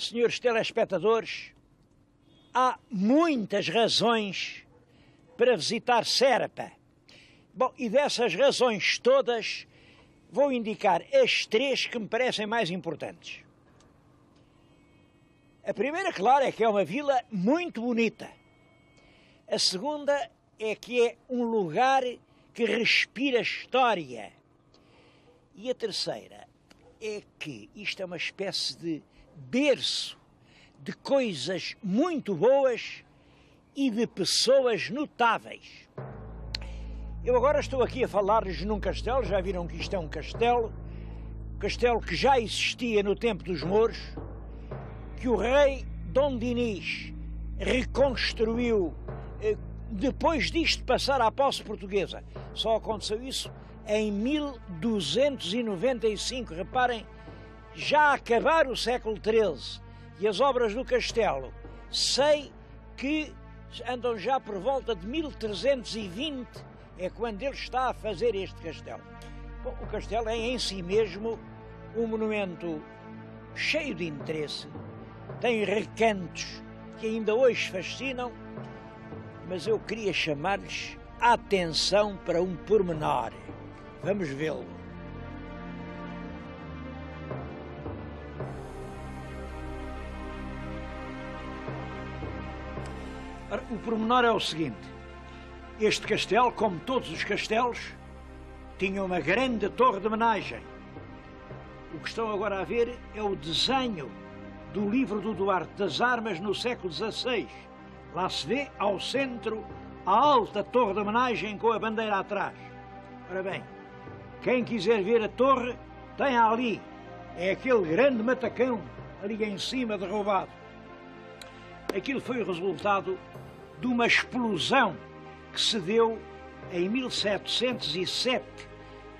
senhores telespectadores, há muitas razões para visitar Serpa. Bom, e dessas razões todas, vou indicar as três que me parecem mais importantes. A primeira, claro, é que é uma vila muito bonita. A segunda é que é um lugar que respira história. E a terceira é que isto é uma espécie de berço de coisas muito boas e de pessoas notáveis. Eu agora estou aqui a falar-lhes num castelo, já viram que isto é um castelo que já existia no tempo dos mouros, que o rei Dom Dinis reconstruiu depois disto passar à posse portuguesa. Só aconteceu isso em 1295, reparem, já a acabar o século XIII, e as obras do castelo, sei que andam já por volta de 1320, é quando ele está a fazer este castelo. Bom, o castelo é em si mesmo um monumento cheio de interesse, tem recantos que ainda hoje fascinam, mas eu queria chamar-lhes a atenção para um pormenor. Vamos vê-lo. O pormenor é o seguinte: este castelo, como todos os castelos, tinha uma grande torre de homenagem. O que estão agora a ver é o desenho do livro do Duarte das Armas no século XVI. Lá se vê, ao centro, a alta torre de homenagem com a bandeira atrás. Ora bem, quem quiser ver a torre, tem ali. É aquele grande matacão ali em cima derrubado. Aquilo foi o resultado de uma explosão que se deu em 1707.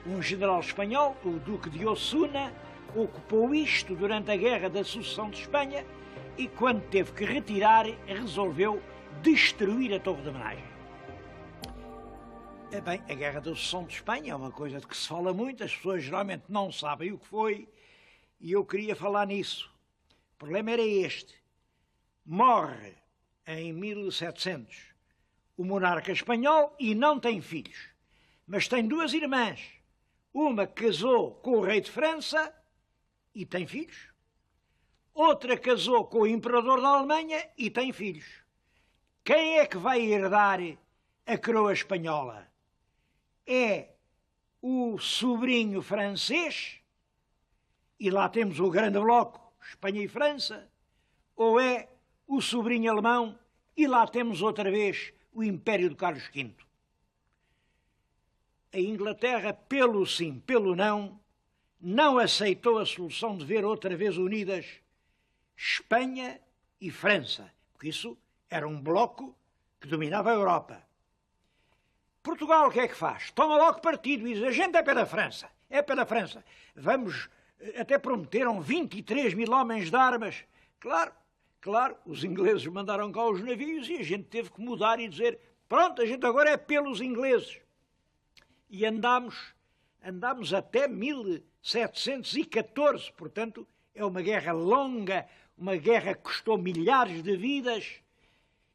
Um general espanhol, o Duque de Osuna, ocupou isto durante a Guerra da Sucessão de Espanha e, quando teve que retirar, resolveu destruir a torre de homenagem. Bem, a Guerra da Sucessão de Espanha é uma coisa de que se fala muito, as pessoas geralmente não sabem o que foi, e eu queria falar nisso. O problema era este: morre em 1700 o monarca espanhol e não tem filhos, mas tem duas irmãs. Uma casou com o rei de França e tem filhos. Outra casou com o imperador da Alemanha e tem filhos. Quem é que vai herdar a coroa espanhola? É o sobrinho francês, e lá temos o grande bloco, Espanha e França, ou é o sobrinho alemão, e lá temos outra vez o Império de Carlos V. A Inglaterra, pelo sim, pelo não, não aceitou a solução de ver outra vez unidas Espanha e França, porque isso era um bloco que dominava a Europa. Portugal o que é que faz? Toma logo partido e diz: a gente é pela França, é pela França. Vamos, até prometeram 23 mil homens de armas. Claro, os ingleses mandaram cá os navios e a gente teve que mudar e dizer: pronto, a gente agora é pelos ingleses. E andámos até 1714, portanto, é uma guerra longa, uma guerra que custou milhares de vidas.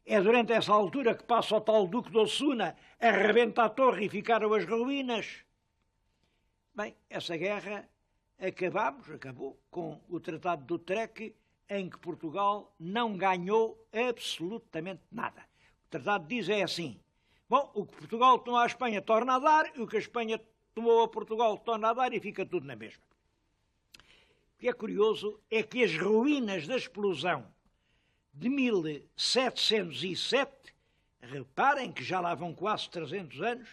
É durante essa altura que passa o tal Duque de Osuna, arrebenta a torre e ficaram as ruínas. Bem, essa guerra acabou com o Tratado de Utrecht, em que Portugal não ganhou absolutamente nada. O tratado diz é assim: bom, o que Portugal tomou à Espanha torna a dar, e o que a Espanha tomou a Portugal torna a dar, e fica tudo na mesma. O que é curioso é que as ruínas da explosão de 1707, reparem que já lá vão quase 300 anos,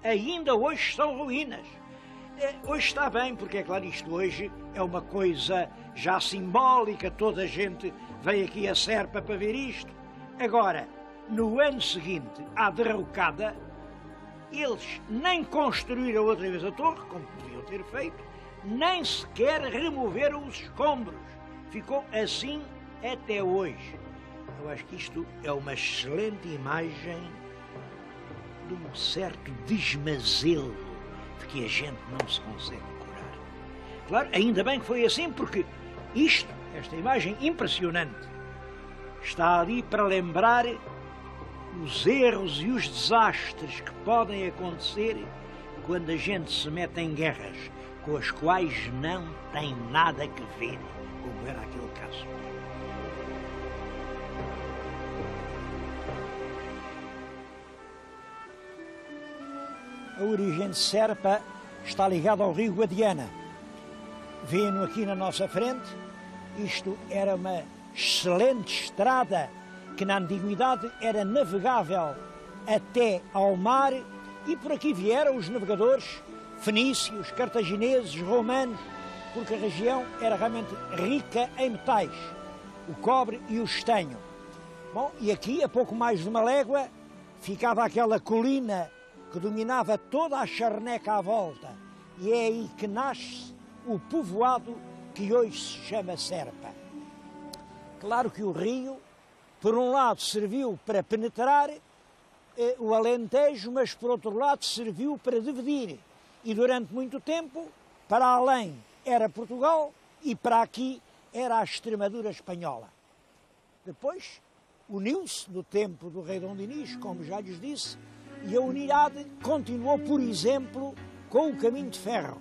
ainda hoje são ruínas. Hoje está bem, porque é claro, isto hoje é uma coisa já simbólica, toda a gente veio aqui a Serpa para ver isto. Agora, no ano seguinte, à derrocada, eles nem construíram outra vez a torre, como podiam ter feito, nem sequer removeram os escombros. Ficou assim até hoje. Eu acho que isto é uma excelente imagem de um certo desmazelo de que a gente não se consegue curar. Claro, ainda bem que foi assim, porque isto esta imagem impressionante, está ali para lembrar os erros e os desastres que podem acontecer quando a gente se mete em guerras com as quais não tem nada que ver, como era aquele caso. A origem de Serpa está ligada ao rio Guadiana. Vêem-no aqui na nossa frente. Isto era uma excelente estrada que na antiguidade era navegável até ao mar, e por aqui vieram os navegadores fenícios, cartagineses, romanos, porque a região era realmente rica em metais, o cobre e o estanho. Bom, e aqui, a pouco mais de uma légua, ficava aquela colina que dominava toda a charneca à volta, e é aí que nasce o povoado que hoje se chama Serpa. Claro que o rio, por um lado, serviu para penetrar o Alentejo, mas por outro lado serviu para dividir. E durante muito tempo, para além era Portugal e para aqui era a Extremadura espanhola. Depois uniu-se no tempo do rei Dom Dinis, como já lhes disse, e a unidade continuou, por exemplo, com o caminho de ferro.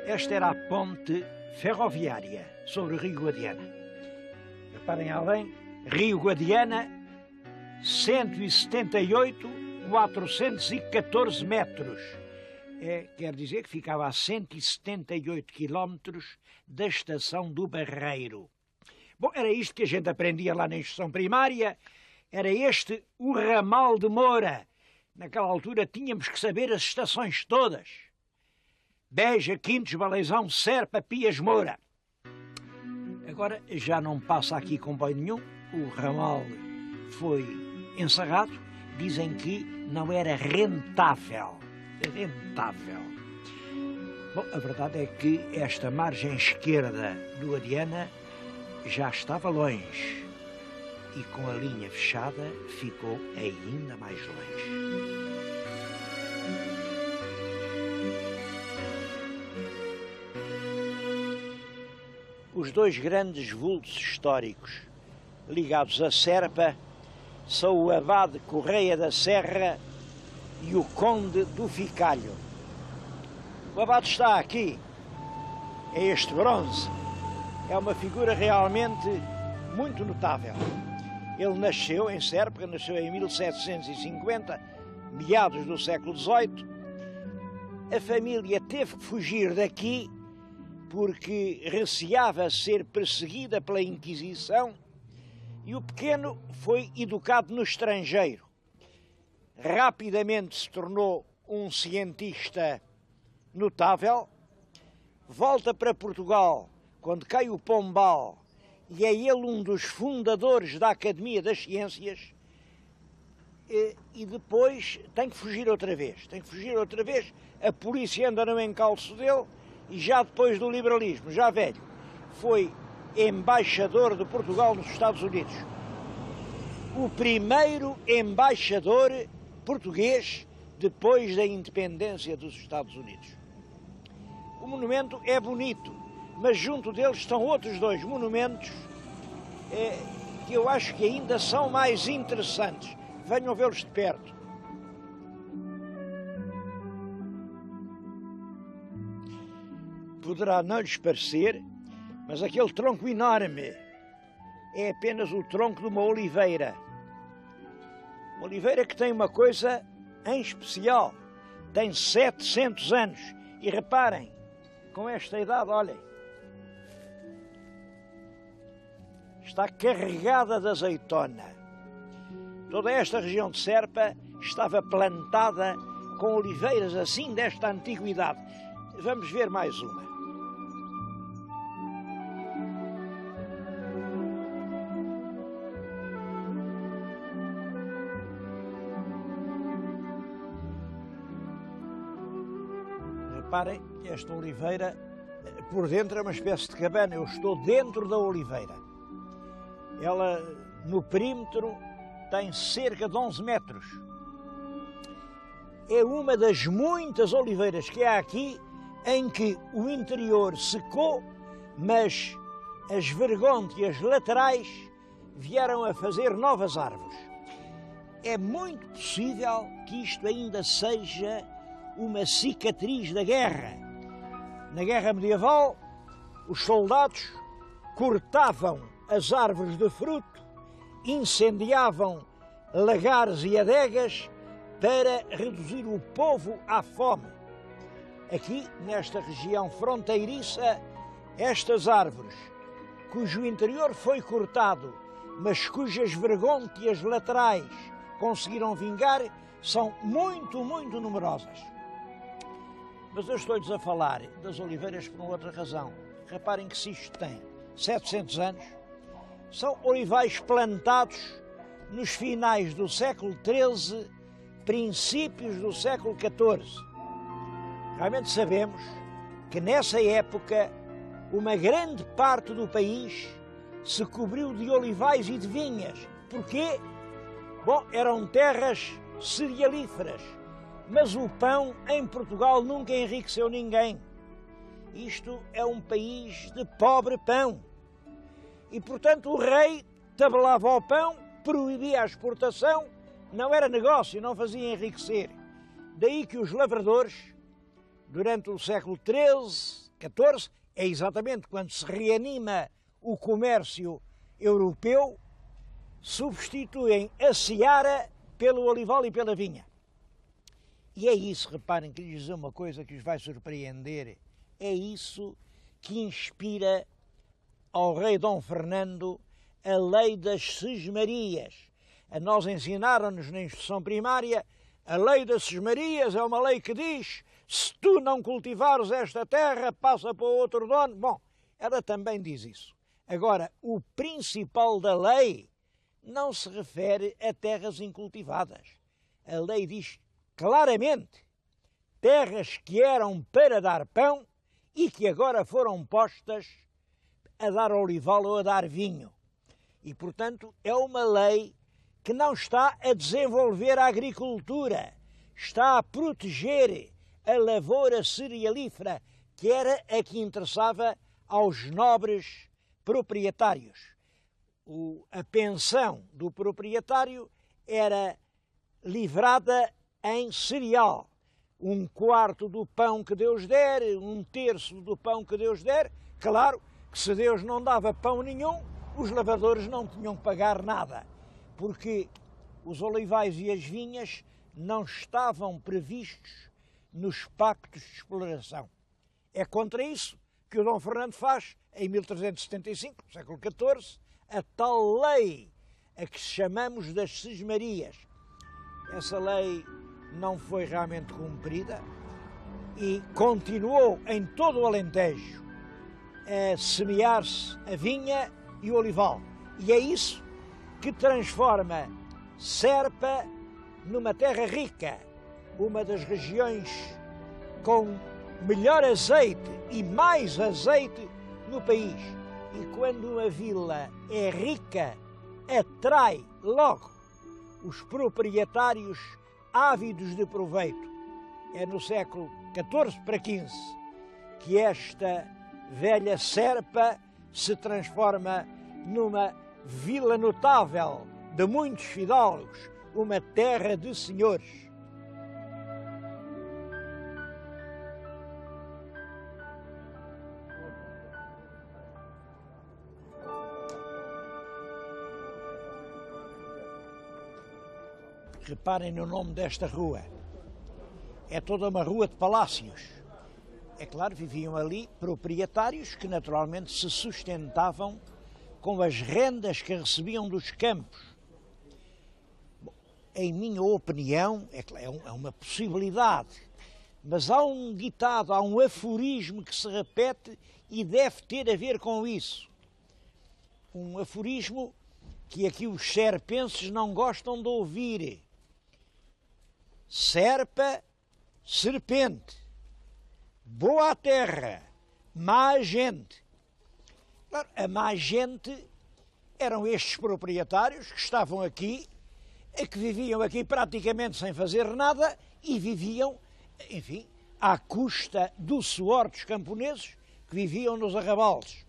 Esta era a ponte ferroviária sobre o rio Guadiana. Reparem além, rio Guadiana, 178.414 metros. Quer dizer que ficava a 178 quilómetros da estação do Barreiro. Bom, era isto que a gente aprendia lá na instrução primária, era este o ramal de Moura. Naquela altura tínhamos que saber as estações todas. Beja, Quintos, Baleizão, Serpa, Pias, Moura. Agora já não passa aqui comboio nenhum, o ramal foi encerrado, dizem que não era rentável. Bom, a verdade é que esta margem esquerda do Guadiana já estava longe e com a linha fechada ficou ainda mais longe. Os dois grandes vultos históricos ligados a Serpa são o abade Correia da Serra e o conde do Ficalho. O abade está aqui, é este bronze. É uma figura realmente muito notável. Ele nasceu em Serpa, nasceu em 1750, meados do século XVIII. A família teve que fugir daqui porque receava ser perseguida pela Inquisição, e o pequeno foi educado no estrangeiro. Rapidamente se tornou um cientista notável, volta para Portugal quando cai o Pombal, e é ele um dos fundadores da Academia das Ciências, e depois tem que fugir outra vez. A polícia anda no encalço dele, e já depois do liberalismo, já velho, foi embaixador de Portugal nos Estados Unidos. O primeiro embaixador português depois da independência dos Estados Unidos. O monumento é bonito, mas junto deles estão outros dois monumentos que eu acho que ainda são mais interessantes. Venham vê-los de perto. Poderá não lhes parecer, mas aquele tronco enorme é apenas o tronco de uma oliveira. Uma oliveira que tem uma coisa em especial. Tem 700 anos. E reparem, com esta idade, olhem, está carregada de azeitona. Toda esta região de Serpa estava plantada com oliveiras assim desta antiguidade. Vamos ver mais uma. Reparem, esta oliveira, por dentro é uma espécie de cabana. Eu estou dentro da oliveira. Ela, no perímetro, tem cerca de 11 metros. É uma das muitas oliveiras que há aqui em que o interior secou, mas as vergônteas laterais vieram a fazer novas árvores. É muito possível que isto ainda seja uma cicatriz da guerra. Na guerra medieval, os soldados cortavam as árvores de fruto, incendiavam lagares e adegas para reduzir o povo à fome. Aqui, nesta região fronteiriça, estas árvores, cujo interior foi cortado, mas cujas vergônteas laterais conseguiram vingar, são muito, muito numerosas. Mas eu estou-lhes a falar das oliveiras por uma outra razão. Reparem que se isto tem 700 anos, são olivais plantados nos finais do século XIII, princípios do século XIV. Realmente sabemos que nessa época uma grande parte do país se cobriu de olivais e de vinhas. Porquê? Bom, eram terras cerealíferas, mas o pão em Portugal nunca enriqueceu ninguém. Isto é um país de pobre pão. E, portanto, o rei tabelava o pão, proibia a exportação, não era negócio, não fazia enriquecer. Daí que os lavradores, durante o século XIII, XIV, é exatamente quando se reanima o comércio europeu, substituem a seara pelo olival e pela vinha. E é isso, reparem, que lhes dizer uma coisa que os vai surpreender, é isso que inspira ao rei Dom Fernando a lei das sesmarias. A nós ensinaram-nos na instrução primária, a lei das sesmarias é uma lei que diz: se tu não cultivares esta terra, passa para outro dono. Bom, ela também diz isso. Agora, o principal da lei não se refere a terras incultivadas. A lei diz claramente: terras que eram para dar pão e que agora foram postas a dar olival ou a dar vinho. E, portanto, é uma lei que não está a desenvolver a agricultura, está a proteger a lavoura cerealífera, que era a que interessava aos nobres proprietários. A pensão do proprietário era livrada em cereal. 1/4 do pão que Deus der, 1/3 do pão que Deus der. Claro que se Deus não dava pão nenhum, os lavradores não tinham que pagar nada, porque os olivais e as vinhas não estavam previstos nos pactos de exploração. É contra isso que o Dom Fernando faz, em 1375, no século XIV, a tal lei a que chamamos das sesmarias. Essa lei não foi realmente cumprida e continuou em todo o Alentejo a semear-se a vinha e o olival. E é isso que transforma Serpa numa terra rica, uma das regiões com melhor azeite e mais azeite no país. E quando uma vila é rica, atrai logo os proprietários ávidos de proveito. É no século XIV para XV que esta velha Serpa se transforma numa vila notável de muitos fidalgos, uma terra de senhores. Reparem no nome desta rua. É toda uma rua de palácios. É claro, viviam ali proprietários que naturalmente se sustentavam com as rendas que recebiam dos campos. Bom, em minha opinião, é uma possibilidade, mas há um ditado, há um aforismo que se repete e deve ter a ver com isso. Um aforismo que aqui os serpenses não gostam de ouvir. Serpa, serpente, boa terra, má gente. Claro, a má gente eram estes proprietários que estavam aqui que viviam aqui praticamente sem fazer nada e viviam, enfim, à custa do suor dos camponeses que viviam nos arrabaldes.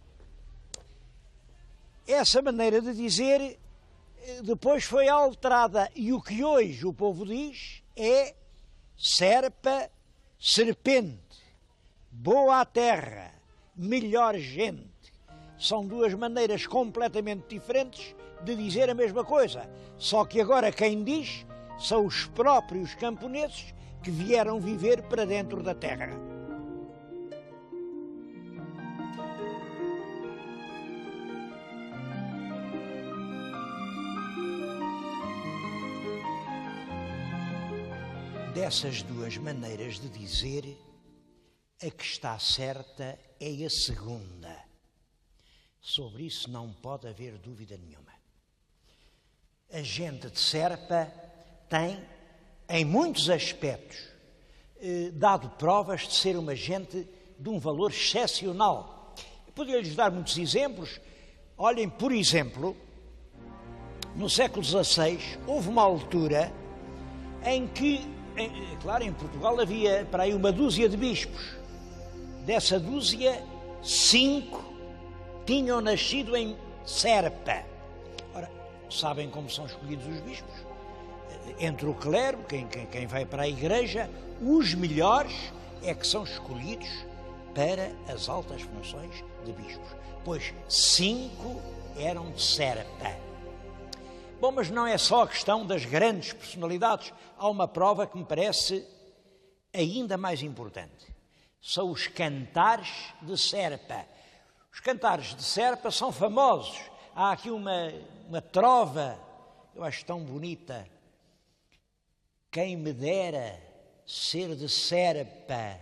Essa maneira de dizer depois foi alterada e o que hoje o povo diz é serpa, serpente, boa terra, melhor gente. São duas maneiras completamente diferentes de dizer a mesma coisa, só que agora quem diz são os próprios camponeses que vieram viver para dentro da terra. Dessas duas maneiras de dizer, a que está certa é a segunda. Sobre isso não pode haver dúvida nenhuma. A gente de Serpa tem, em muitos aspectos, dado provas de ser uma gente de um valor excepcional. Poderia-lhes dar muitos exemplos. Olhem, por exemplo, no século XVI houve uma altura em que, claro, em Portugal havia para aí uma dúzia de bispos. Dessa dúzia, 5 tinham nascido em Serpa. Ora, sabem como são escolhidos os bispos? Entre o clero, quem vai para a igreja, os melhores é que são escolhidos para as altas funções de bispos. Pois 5 eram de Serpa. Bom, mas não é só a questão das grandes personalidades. Há uma prova que me parece ainda mais importante. São os cantares de Serpa. Os cantares de Serpa são famosos. Há aqui uma trova, eu acho tão bonita. Quem me dera ser de Serpa,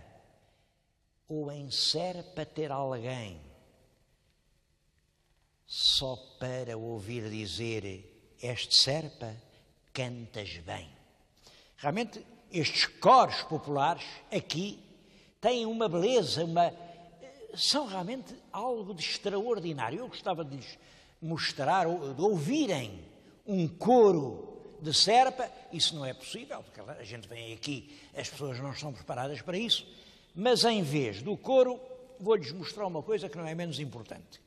ou em Serpa ter alguém, só para ouvir dizer: és de Serpa, cantas bem. Realmente, estes coros populares aqui têm uma beleza, são realmente algo de extraordinário. Eu gostava de lhes mostrar, de ouvirem um coro de Serpa. Isso não é possível, porque a gente vem aqui, as pessoas não estão preparadas para isso, mas em vez do coro, vou-lhes mostrar uma coisa que não é menos importante.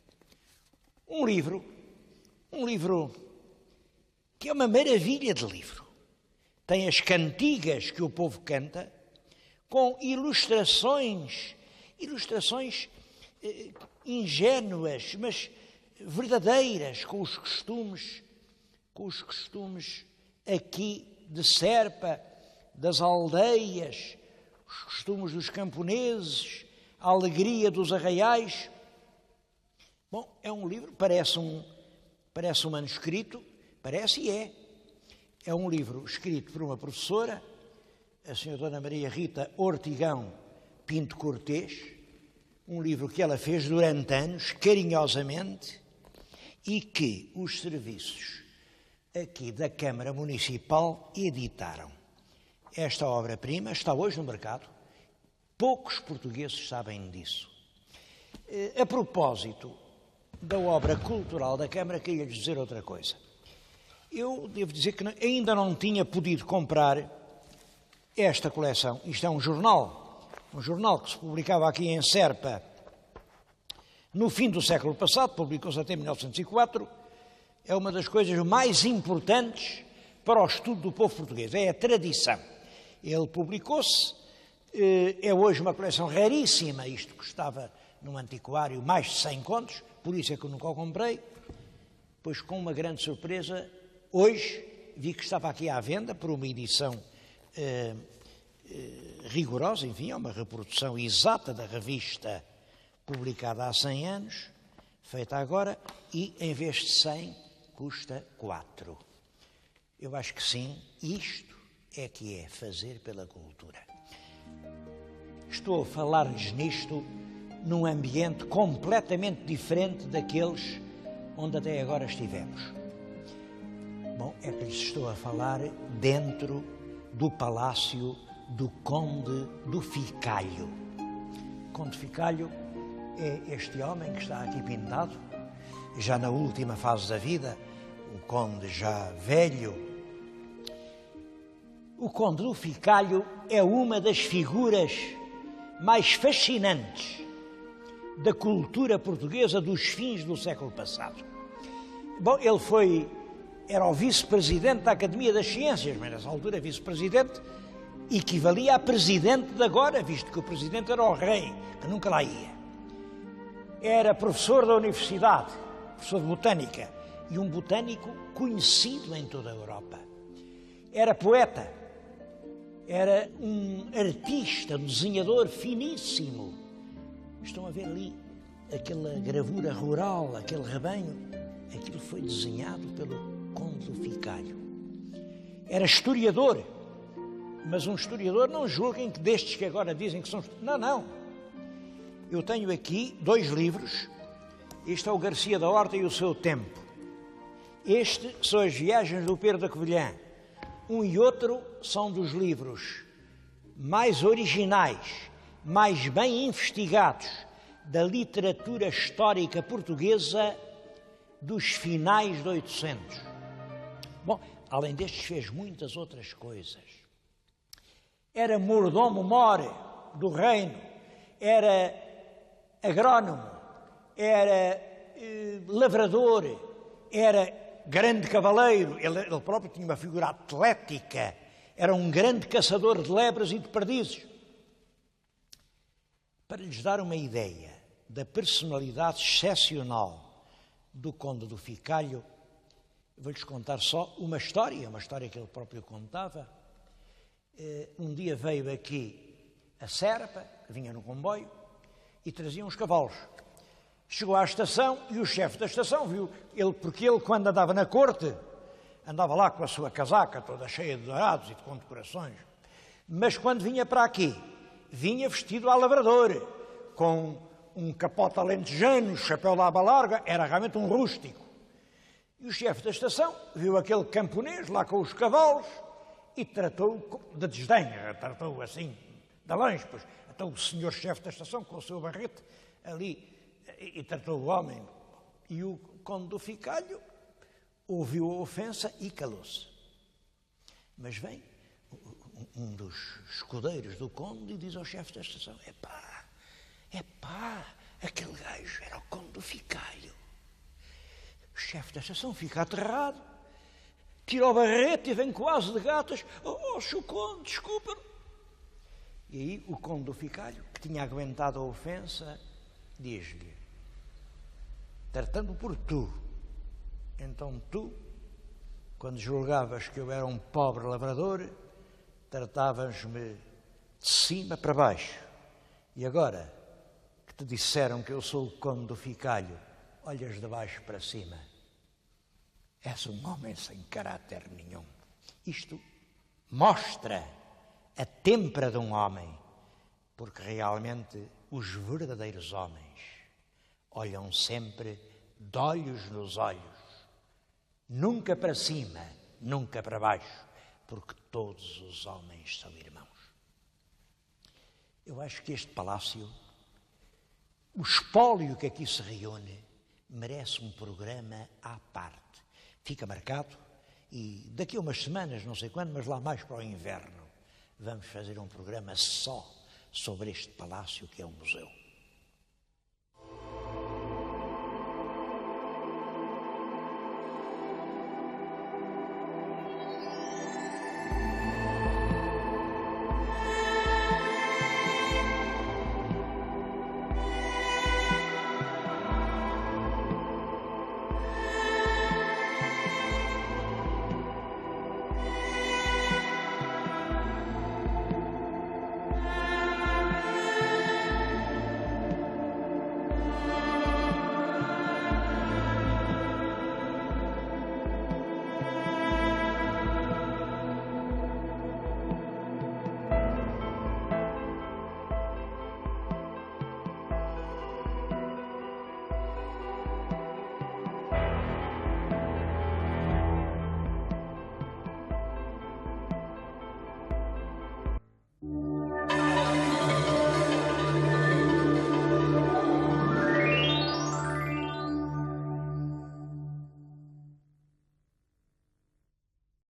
Um livro que é uma maravilha de livro. Tem as cantigas que o povo canta, com ilustrações ingênuas, mas verdadeiras, com os costumes aqui de Serpa, das aldeias, os costumes dos camponeses, a alegria dos arraiais. Bom, é um livro, parece um manuscrito, parece e é. É um livro escrito por uma professora, a senhora Dona Maria Rita Ortigão Pinto Cortês, um livro que ela fez durante anos, carinhosamente, e que os serviços aqui da Câmara Municipal editaram. Esta obra-prima está hoje no mercado, poucos portugueses sabem disso. A propósito da obra cultural da Câmara, queria-lhes dizer outra coisa. Eu devo dizer que ainda não tinha podido comprar esta coleção. Isto é um jornal que se publicava aqui em Serpa no fim do século passado, publicou-se até 1904, é uma das coisas mais importantes para o estudo do povo português, é a tradição. Ele publicou-se, é hoje uma coleção raríssima, isto custava num antiquário mais de 100 contos, por isso é que eu nunca o comprei, pois com uma grande surpresa, hoje vi que estava aqui à venda por uma edição rigorosa, enfim, é uma reprodução exata da revista publicada há 100 anos, feita agora, e em vez de 100 custa 4. Eu acho que sim, isto é que é fazer pela cultura. Estou a falar-lhes nisto num ambiente completamente diferente daqueles onde até agora estivemos. Bom, é que lhes estou a falar dentro do palácio do Conde do Ficalho. O Conde Ficalho é este homem que está aqui pintado, já na última fase da vida, o conde já velho, O Conde do Ficalho é uma das figuras mais fascinantes da cultura portuguesa dos fins do século passado. Bom, ele era o vice-presidente da Academia das Ciências, mas nessa altura vice-presidente equivalia a presidente de agora, visto que o presidente era o rei, que nunca lá ia. Era professor da universidade, professor de botânica, e um botânico conhecido em toda a Europa. Era poeta, era um artista, um desenhador finíssimo. Estão a ver ali aquela gravura rural, aquele rebanho? Aquilo foi desenhado pelo Conde do Ficalho. Era historiador, mas um historiador, não julguem que destes que agora dizem que são... Não. Eu tenho aqui 2 livros. Este é o Garcia da Horta e o Seu Tempo. Este são as Viagens do Pedro da Covilhã. Um e outro são dos livros mais originais, mais bem investigados da literatura histórica portuguesa dos finais de 800. Bom, além destes fez muitas outras coisas. Era mordomo-mor do reino, era agrónomo, era lavrador, era grande cavaleiro, ele próprio tinha uma figura atlética, era um grande caçador de lebres e de perdizes. Para lhes dar uma ideia da personalidade excepcional do Conde do Ficalho, vou-lhes contar só uma história que ele próprio contava. Um dia veio aqui a Serpa, que vinha no comboio, e trazia uns cavalos. Chegou à estação e o chefe da estação viu, porque ele, quando andava na corte, andava lá com a sua casaca toda cheia de dourados e de condecorações, mas quando vinha para aqui, vinha vestido à lavrador, com um capote alentejano, chapéu de aba larga, era realmente um rústico. E o chefe da estação viu aquele camponês lá com os cavalos e tratou de desdém, tratou assim, de longe, pois. Então o senhor chefe da estação, com o seu barrete, ali, e tratou o homem. E o Conde do Ficalho ouviu a ofensa e calou-se. Mas vem um dos escudeiros do Conde e diz ao chefe da estação: epá, aquele gajo era o Conde do Ficalho. O chefe da estação fica aterrado, tira o barrete e vem quase de gatas: Sr. Conde, desculpa. E aí o Conde do Ficalho, que tinha aguentado a ofensa, diz-lhe, tratando por tu, então tu, quando julgavas que eu era um pobre lavrador, tratavas-me de cima para baixo. E agora que te disseram que eu sou o Conde do Ficalho, olhas de baixo para cima. És um homem sem caráter nenhum. Isto mostra a têmpera de um homem, porque realmente os verdadeiros homens olham sempre de olhos nos olhos, nunca para cima, nunca para baixo, porque todos os homens são irmãos. Eu acho que este palácio, o espólio que aqui se reúne, merece um programa à parte. Fica marcado e daqui a umas semanas, não sei quando, mas lá mais para o inverno, vamos fazer um programa só sobre este palácio que é um museu.